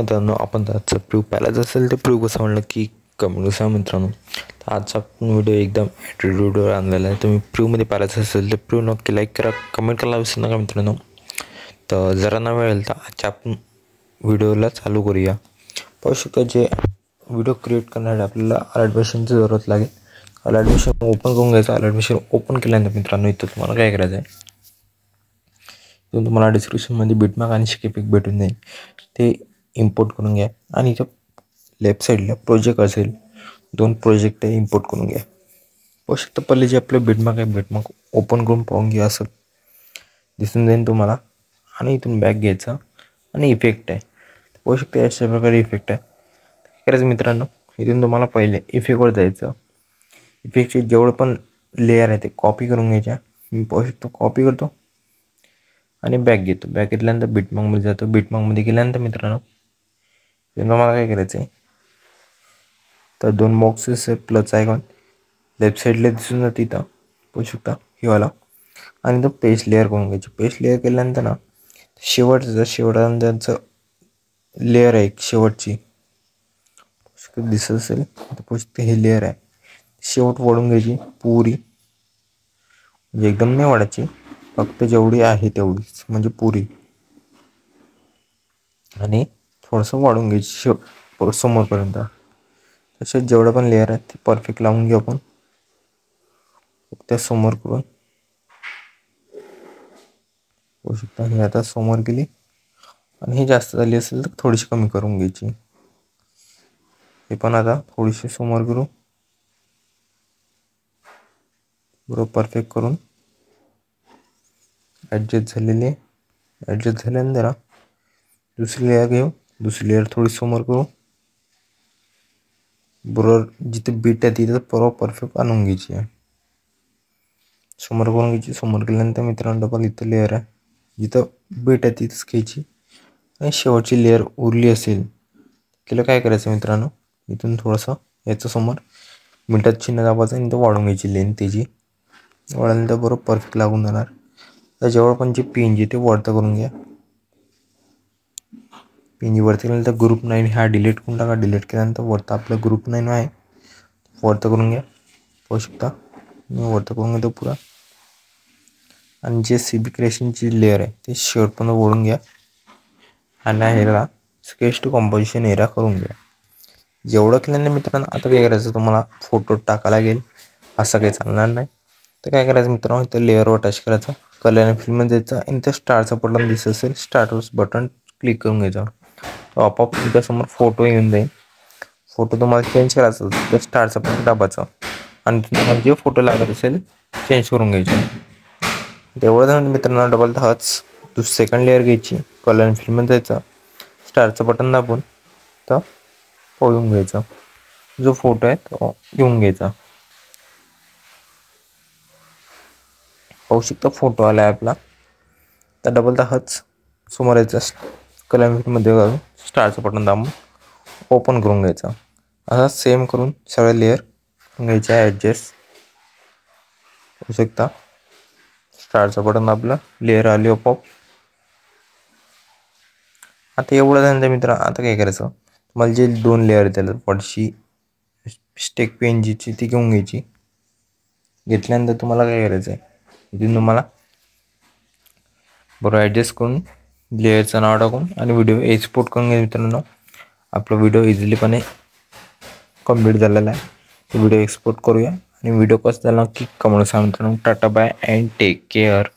मित्रांनो, आपण आजचा प्रूफ पाहिलाच असेल तर प्रूफ कसं म्हणलं की कमेंट करा मित्रांनो. तर आजचा व्हिडिओ एकदम ॲटिट्यूडवर आणलेला आहे. तुम्ही प्रूफमध्ये पाहायचं असेल तर प्रूफ नक्की लाईक करा, कमेंट करायला विसरू नका मित्रांनो. तर जरा ना मिळेल तर आजच्या आपण व्हिडिओला चालू करूया. पाहू शकता जे व्हिडिओ क्रिएट करण्यासाठी आपल्याला अलर्ट मशीनची जरूरत लागेल. अलर्ट मशीन ओपन करून घ्यायचं. अलर्ट मशीन ओपन केल्यानंतर मित्रांनो इथं तुम्हाला काय करायचं आहे, इथून तुम्हाला डिस्क्रिप्शनमध्ये बिटमार्क आणि शिकेपिक भेटून जाईल. ते इम्पोर्ट करून घ्या आणि इथं लेफ्ट साईडला प्रोजेक्ट असेल, 2 प्रोजेक्ट इम्पोर्ट करून घ्या. पाहू शकता पहिले जे आपलं बिटमार्क आहे, बिटमार्क ओपन करून पाहून घ्या. असं दिसून जाईल तुम्हाला. आणि इथून बॅक घ्यायचा आणि इफेक्ट आहे. पाहू शकता अशा प्रकारे इफेक्ट आहे. काय करायचं मित्रांनो, इथून तुम्हाला पहिले इफेक्टवर जायचं. इफेक्टचे जेवढं पण लेअर आहे ते कॉपी करून घ्यायच्या. मी पाहू शकतो कॉपी करतो आणि बॅक घेतो. बॅक घेतल्यानंतर बिटमार्कमध्ये जातो. बिटमार्कमध्ये गेल्यानंतर मित्रांनो मला काय करायचं आहे, तर 2 बॉक्सेस प्लस आयकॉन लेफ्ट साईडला दिसून जाते. इथं पाहू शकता हे वाला. आणि तो पेस्ट लेअर करून घ्यायची. पेस्ट लेअर केल्यानंतर ना शेवटानंतरचं लेअर आहे एक शेवटची दिसत असेल तर पाहू शकता हे लेअर आहे. शेवट वाढून घ्यायची पुरी, म्हणजे एकदम नाही वाढायची, फक्त जेवढी आहे तेवढीच, म्हणजे पुरी. आणि थोडंसं वाढून घ्यायची समोरपर्यंत. तसेच जेवढं पण लेअर आहे ते परफेक्ट लावून घेऊ आपण त्या समोर करून. होऊ शकता हे आता समोर गेली आणि ही जास्त झाली असेल तर थोडीशी कमी करून घ्यायची. हे पण आता थोडीशी समोर करू, बरोबर परफेक्ट करून ॲडजस्ट झालेली. ॲडजस्ट झाल्यानंतर दुसरी लेअर घेऊ. दुसरी लेअर थोडी समोर करू, बरोबर जिथे बीट आहे तिथे बरोबर परफेक्ट आणून घ्यायची आहे. समोर करून घ्यायची. समोर केल्यानंतर मित्रांनो डबल इथं लेअर आहे, जिथं बीट आहे तिथंच घ्यायची. आणि शेवटची लेअर उरली असेल केलं काय करायचं मित्रांनो, इथून थोडंसं याचं समोर मिनिटात चिन्ह दाबायचं आणि इथं वाढून घ्यायची लेंथ त्याची. वाढल्यानंतर बरोबर परफेक्ट लागून जाणार. तर जेवढं पण जे PNG ते वरतं करून घ्या. PNG वरती केल्यानंतर ग्रुप 9 हा डिलीट करून टाका. डिलीट केल्यानंतर वरतं आपलं ग्रुप 9 आहे वरतं करून घ्या. पाहू शकता मी वरतं करून घेतो पुरा. आणि जे CB क्रिएशनची लेअर आहे ते शेवटपर्यंत ओढून घ्या. आणि ह्याला स्केच टू कंपोजिशन एरा करून घ्या. जेवढं केल्यानंतर मित्रांनो आता काय करायचं, तुम्हाला फोटो टाकायला लागेल, असं काही चालणार नाही. तर काय करायचं मित्रांनो, इथं लेअरवर टच करायचं, कलर आणि फिल्ममध्ये जायचं आणि इथं स्टारचं बटन दिसत असेल, स्टार्टवर बटन क्लिक करून घ्यायचं. तर आपोआप तुमच्यासमोर फोटो येऊन जाईल. फोटो तुम्हाला चेंज करायचा असेल तर स्टारचं बटन दाबायचं आणि तुम्हाला जे फोटो लागत असेल चेंज करून घ्यायचे. तेवढं झालं मित्रांनो डबल हच सेकंड लेअर घ्यायची, कलर आणि फिल्ममध्ये जायचं, स्टारचं बटन दाबून तर पळून घ्यायचा. जो फोटो आहे तो घेऊन घ्यायचा. पाहू शकता फोटो आला आहे आपला. तर डबल हच समोर यायचं, कलर फिल्ममध्ये घालून स्टारचं बटन दाबून ओपन करून घ्यायचं. असा सेम करून सगळे लेअर घ्यायचे आहे ॲडजस्ट. पाहू शकता स्टारचं बटन दाबलं, लेअर आली आपोआप. आता एवढं झालं मित्र. आता काय करायचं, तुम्हाला जे 2 लेअर त्याला वरची स्टेक PNGची ती घेऊन घ्यायची. घेतल्यानंतर तुम्हाला काय करायचं आहे, इथून तुम्हाला बरोबर ॲडजस्ट करून लेअरचं नाव टाकून आणि व्हिडिओ एक्सपोर्ट करून घ्या मित्रांनो. आपला व्हिडिओ इझिलीपणे कम्प्लीट झालेला आहे. व्हिडिओ एक्सपोर्ट करूया आणि व्हिडिओ कसा झाला की कमेंट सांगा मित्रांनो. Tata bye and take care.